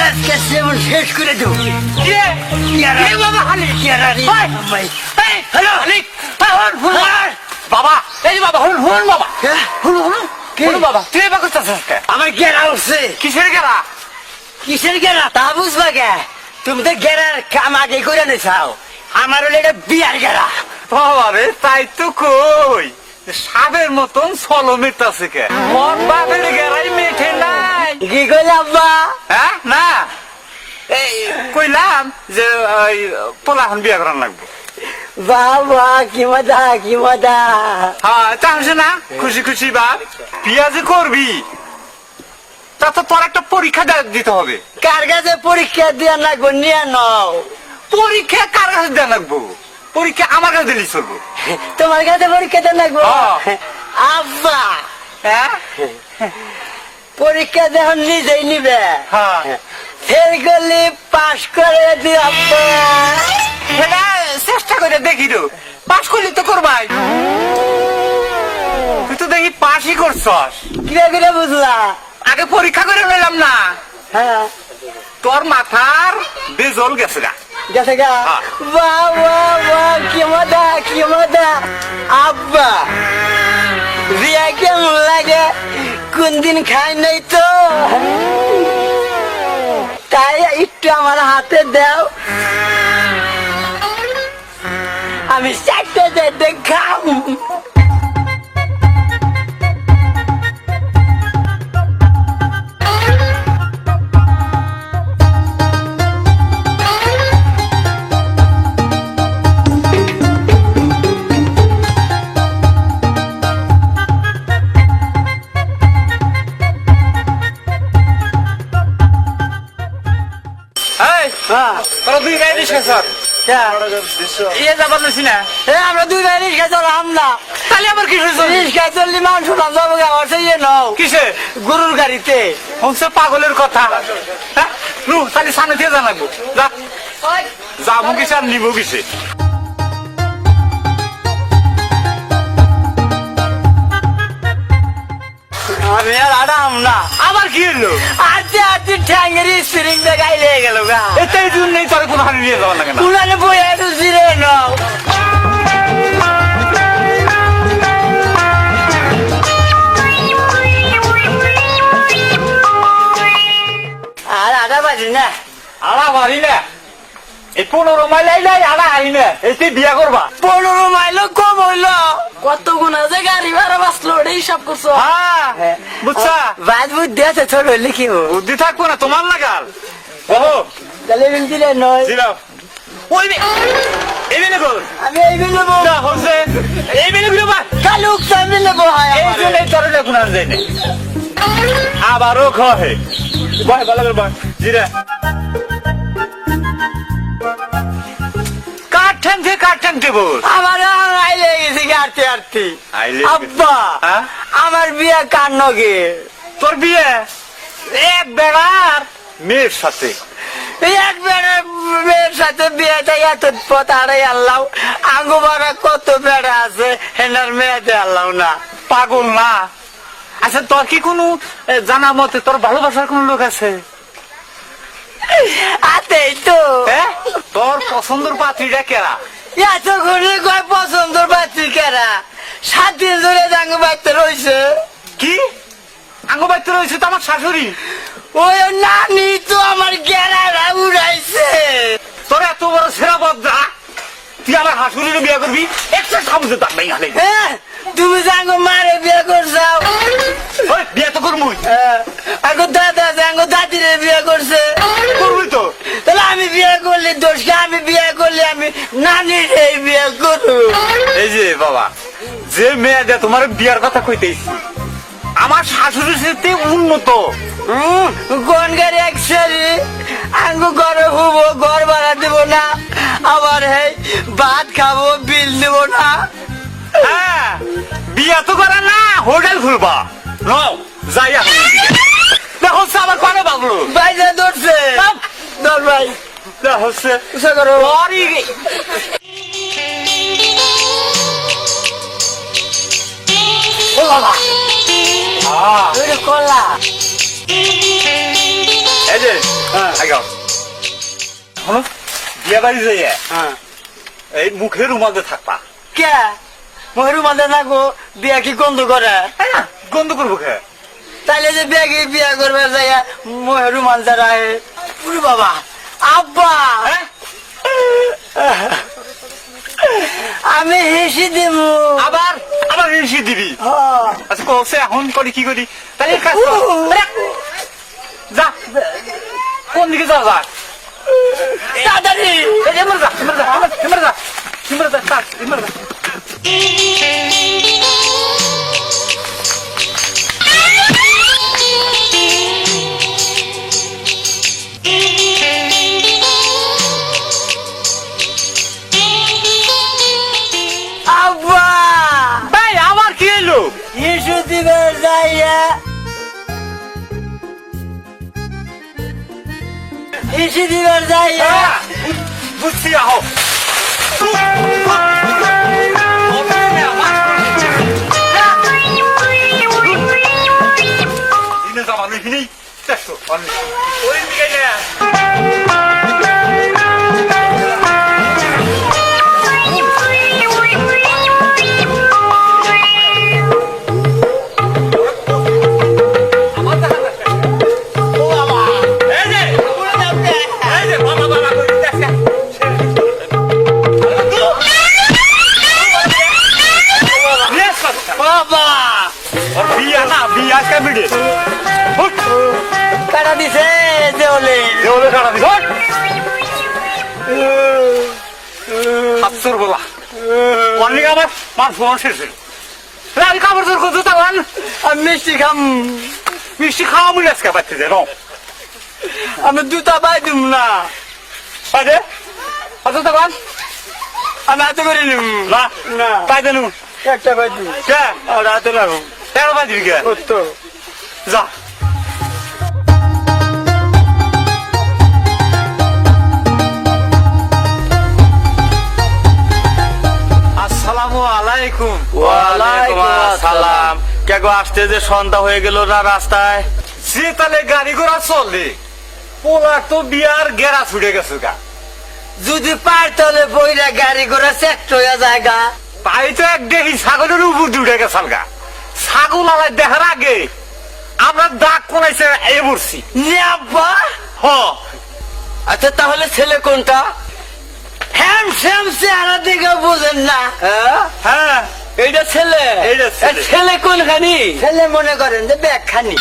আজকে যেমন শেষ করে দেবো বাবা বাবা এই যে বাবা হুন হুন বাবা হুন হুন হুন বাবা তুই এবার করতেছিস আমার গেরা উঠছে কিসের গেলা কিসের গেরা তা বুঝবা গে তুমি তো গেরার কাম আগে করে নিছাও আমার হলো এটা বিয়ার গেরা বাবা রে তাই তো কই সাবের মতন সলো মেটাছে কে মন বাপের গেরাই মেঠে নাই কি কইলে আব্বা হ্যাঁ না এই কইলাম যে ওই পোলাখন বিয়া করান লাগবে বাবা কি মজা কি মজা হ্যাঁ চাইছে না খুশি খুশি বাপ বিয়া যে করবি তা তো তোর একটা পরীক্ষা দিতে হবে কার কাছে পরীক্ষা দিয়ে লাগবো নিয়ে নাও পরীক্ষা কার কাছে দেওয়া লাগবো পরীক্ষা আমার কাছে দিলি চলবো তোমার কাছে পরীক্ষা দিয়ে লাগবো হ্যাঁ। আব্বা হ্যাঁ পরীক্ষা যখন নিজেই নিবে হ্যাঁ ফেল করলে পাশ করে দিও আব্বা সেটা চেষ্টা করে দেখি তো পাস করলি তো করবাই তুই তো দেখি পাসই করছস কিরা কিরা বুঝলা আগে পরীক্ষা করে নিলাম না হ্যাঁ তোর মাথার বেজল গেছে না গেছে গা হ্যাঁ। বাহ বাহ বাহ কি মজা কি মজা আব্বা বিয়া কেমন লাগে কোন দিন খাই নাই তো তাই একটু আমার হাতে দাও আমি চারটে চারটে খাবো এই তোরা দুই গাড়ি রিক্সা স্যার ইয়ে যাবার নিছি না আমরা দুই ভাই রিক্সা চলাম না তাহলে আবার কি হয়েছে রিক্সা চললি মানুষ শুনলাম যাবো আমার সেই নাও কিসে গরুর গাড়িতে হচ্ছে পাগলের কথা হ্যাঁ নু তাহলে সামনে দিয়ে জানাবো যা যাবো কিসে আর নিবো কিসে আমি আর আরাম না আবার কি হলো আজকে আজকে ঠ্যাঙ্গের স্প্রিং দেখাই লেগে গেল গা এটাই জন্যই তোর কোনো হানি নিয়ে যাওয়ার লাগে না কুলানে বইয়া একটু জিরে নাও আর আধা বাজি না আড়া মারি না এই 15 মাইল আইলাই আড়া আই না এতে বিয়া করবা 15 মাইলও কম হইলো কত গুণ আছে গাড়ি ভাড়া বাঁচলো ওটাই হিসাব করছো হ্যাঁ বুঝছা বাদ বুদ্ধি আছে ছোট হইলে কি হবো বুদ্ধি থাকবো না তোমার লাগাল ওহো তাহলে দিলে নয় জিরাও ওই এই মেনে কর আমি এই নেবো না হচ্ছে এই মেনে গুলো বা কালু আমি নেবো হয় এই জন্য তোর দেখুন আর দেয় না আবারও খহে বয় ভালো করে বয় জিরা কাটছেন বল আমার আইলে গেছি আরতে আরতে আইলে আব্বা হ্যাঁ? আমার বিয়ে কার নগে তোর বিয়ে এক বেড়ার মেয়ের সাথে এই একবার মেয়ের সাথে বিয়েটা এত পথ আড়াই আল্লাহ আঙ্গু বাড়া কত বেড়া আছে হেনার মেয়েতে আল্লাহ না পাগল না আচ্ছা তোর কি কোনো জানা মতে তোর ভালোবাসার কোন লোক আছে আতেই তো হ্যাঁ তোর পছন্দের পাত্রীটা কেরা এত ঘুরে কয় পছন্দের বাচ্চি কেরা 7 দিন ধরে আঙ্গু বাচ্চা রয়েছে কি আঙ্গ বাইতে রয়েছে তো আমার শাশুড়ি ওই নানি তো আমার গেরারা উড়াইছে তোর এত বড় সেরা বদা তুই আমার শাশুড়ির বিয়ে করবি একটা সাবুজে দাগ নাই হালে হ্যাঁ তুমি জাঙ্গো মারে বিয়ে করছাও ওই বিয়ে তো করবি আগো দাদা জাঙ্গো দাদিরে বিয়ে করছে করবি তো তাহলে আমি বিয়ে করলে দোষকে আমি বিয়ে করলে আমি নানির এই বিয়ে করবো এই যে বাবা যে মেয়ে দে তোমার বিয়ার কথা কইতেছি আমার শাশুড়ির সাথে উন্নত কোন গাড়ি এক সারি আঙ্গু ঘরে হুবো ঘর ভাড়া দেব না আবার এই ভাত খাবো বিল দেব না হ্যাঁ বিয়া তো করে না হোটেল খুলবা নাও যাই এখন দেখো আমার পানে বাবলু বাইরে ধরছে ধর ভাই হচ্ছে উষা করো ও বাবা কলা এই যে আগাও শোনো বিয়া বাড়ি যাইয়ে হ্যাঁ এই মুখের রুমালতে থাকবা কে মহেরু মাঝে না গো বিয়া কি গন্ধ করে গন্ধ করবো খে তাইলে যে বিয়া বিয়া করবে যাই মহেরু মালদা রায় উরি বাবা আব্বা আমি হেসে দিব আবার আবার ঋষি দিবি হ্যাঁ। আচ্ছা কৌশে এখন করি কি করি তাহলে এক কাজ কর। যা কোন দিকে যাও যা তাড়াতাড়ি এমর যা এমর যা এমর যা এমর যা স্যার এমর যা আব্বা ভাই আমার কি এলো ইসু দিবে যাইয়া ইসু দিবে যাইয়া বুঝছি আহ দিনে যাবানো হিনেই দেখছো ওই দিকে যায় ও বাবা এই যে পুরো যাবে এই যে বাবা বাবা করে দেখছে বাবা और बिया ना बिया के मिडे उठ কাটা দিছে দেওলে देवले काढा दिस उठ हातसर बोला कोणी का मार फोन शेष राल का बरं को जुता वन আমি মিষ্টি খাম मिष्टी खावा मुलास का बात दे नो আমি দুটা পাই দিম না अरे अजून तर वन আমি হাতে করে নিম ना না काय देनु একটা পাই দিম क्या আর হাতে লাগো तेरा बाजी के কত जा আসসালামু আলাইকুম ওয়ালাইকুম আসসালাম কে গো আসতে যে সন্ধ্যা হয়ে গেল না রাস্তায় যে তাহলে গাড়ি ঘোড়া চলে পোলার তো বিয়ার গেরা ছুটে গেছে গা যদি পার তাহলে বইরা গাড়ি ঘোড়া সেট হয়ে যায় গা তাই তো এক দেখি ছাগলের উপর উঠে গেছাল গা ছাগল আলাই দেখার আগে আমরা দাগ কোনাইছে এ বসছি নে আব্বা হ আচ্ছা তাহলে ছেলে কোনটা হ্যান্ডসাম চেহারা দিকে বুঝেন না হ্যাঁ? হ্যাঁ এইটা ছেলে এইটা ছেলে। এ ছেলে কোনখানি ছেলে মনে করেন যে ব্যাগ খানি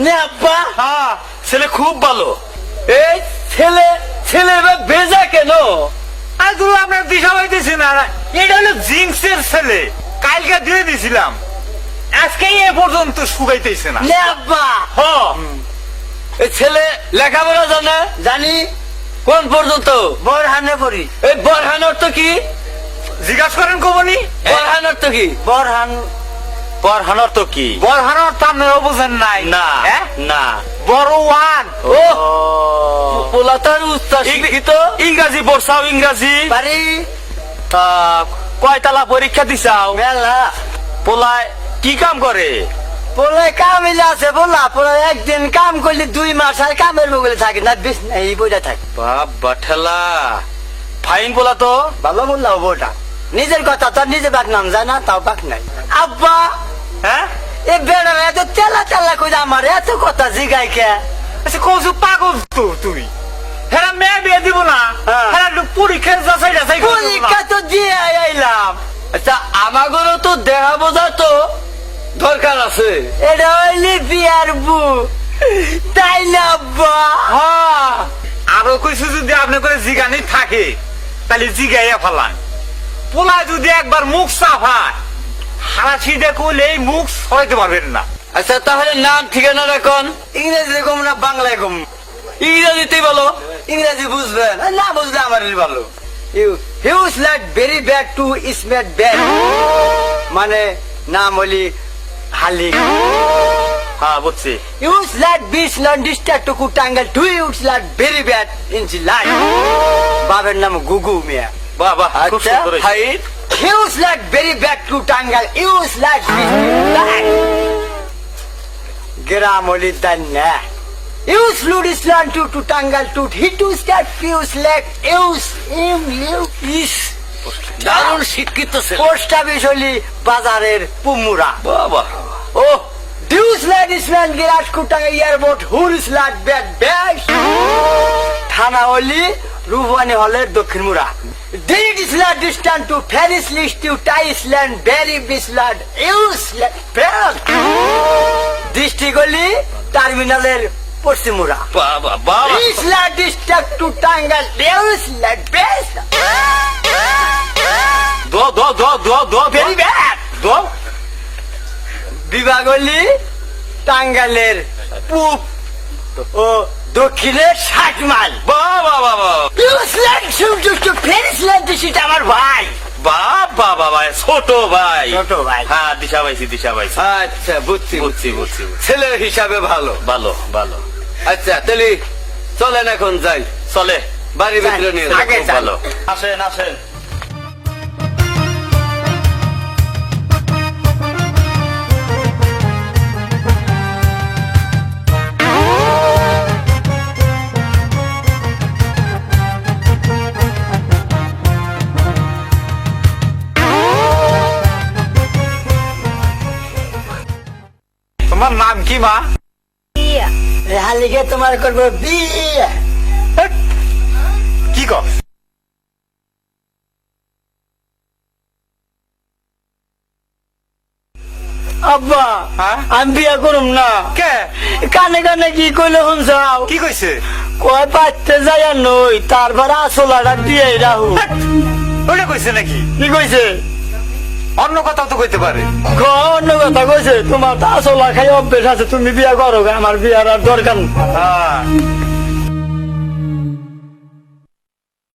নে আব্বা হ্যাঁ ছেলে খুব ভালো এই ছেলে ছেলে এবার ভেজা কেন আজ আপনার দিশা হইতেছে না এটা হলো জিন্সের ছেলে কালকে দিয়ে দিছিলাম আজকে এ পর্যন্ত শুকাইতেছে না নে আব্বা হ এই ছেলে লেখাপড়া জানে জানি কোন পর্যন্ত বরহানে পড়ি এই বরহান অর্থ কি জিজ্ঞাসা করেন কবনি বরহান অর্থ কি বরহান বরহান অর্থ কি বরহান অর্থ আপনারা বুঝেন নাই না হ্যাঁ? না বড় ওয়ান ও পোলাতার উস্তাদ শিক্ষিত ইংরাজি পড়ছাও ইংরাজি পারি তা কয়তালা পরীক্ষা দিছাও মেলা পোলায় কি কাম করে পোলায় কামিলে আছে বলা পোলা একদিন কাম করলে 2 মাস আর কামের বগলে থাকে না বেশ না এই বইটা থাকে বাবা ঠেলা ফাইন পোলা তো ভালো বললাম বউটা নিজের কথা তো নিজে বাক নাম যায় না তাও বাক নাই আব্বা হ্যাঁ এ বেড়া এত তেলা তেলা করে আমার এত কথা জিগাই কে আচ্ছা কৌশু পাগল তো তুই হ্যাঁ মেয়ে বিয়ে দিব না হ্যাঁ। হ্যাঁ পরীক্ষা যাচাই যাচাই করবো না। পরীক্ষা তো দিয়ে আইলাম আচ্ছা আমাগরও তো দেখা বোঝা তো দরকার আছে এটা হইলে বিয়ার বু তাই না আব্বা হ্যাঁ আরো কিছু যদি আপনি করে জিগানি থাকে তাহলে জিগাইয়া ফেলান পোলায় যদি একবার মুখ সাফায় হারাছি দেখুন এই মুখ সরাইতে পারবেন না আচ্ছা তাহলে নাম ঠিকানা রাখুন ইংরেজি কম না বাংলায় কম ইংরেজিতে বলো ইংরেজি বুঝবেন আর না বুঝলে আমারই ভালো হিউজ লাইট ভেরি ব্যাড টু স্মেট ব্যাড মানে নাম হলি হালি হ্যাঁ বুঝছি হিউজ লাইট বিশ নন ডিস্টার্ট টু কুটাঙ্গাল টু হিউজ লাইট ভেরি ব্যাড ইনজি লাইট বাবার নাম গুগু মিয়া বাবা খুব আচ্ছা সুন্দর হয়েছে। হাই হিউজ লাইট ভেরি ব্যাড টু টাঙ্গাল হিউজ লাইট গ্রাম হলি দান্না Use Lud Islam to Tangal to hit to start fuse like use ইস দারুণ শিক্ষিত ছেলে পোস্ট অফিস হলি বাজারের পুমুরা বাবা ও ডিউস লাইট ইসলাম গিরাজ কুটাঙ্গা এয়ারপোর্ট হুরিস লাট ব্যাট ব্যাস থানা হলি রুবানি হলের দক্ষিণ মুরা ডিড ইসলাম ডিস্টান্স টু ফেরিস লিস্ট টু টাই ইসলাম ভেরি বিসলাড ইউস ব্যাট ডিস্ট্রিক্ট হলি টার্মিনালের পশ্চিম মুরা বাবা বাবা ইসলাম ডিস্ট্রিক্ট টু টাঙ্গাল ইউস লাট ব্যাস দো ভেরি ব্যাড দো বিভাগ হলি টাঙ্গালের পূব ও দক্ষিণের 60 মাইল বাবা বাবা সেটা আমার ভাই বাবা বাবা ছোট ভাই ছোট ভাই হ্যাঁ দিশা পাইছি আচ্ছা বুঝছি বুঝছি বুঝছি ছেলের হিসাবে ভালো ভালো ভালো আচ্ছা তাহলে চলেন এখন যাই চলে বাড়ির ভিতরে নিয়ে যাই। আগে খুব ভালো আসেন আসেন তোমার নাম কি মা? হালিকে তোমার করবো বিয়ে কি কর? আব্বা হ্যাঁ? আমি বিয়ে করুম না কে? কানে কানে কি কইলে শুনছাও কি কইছে? কয় পাইতে যাই আর নই তারপর আসলাটা দিয়ে রাহু ওটা কইছে নাকি? কি কইছে অন্য কথাও তো কইতে পারে। অন্য কথা কইছে তোমার তো আসলা খাই অভ্যেস আছে তুমি বিয়ে করো গা, আমার বিয়ার আর দরকার নেই। হ্যাঁ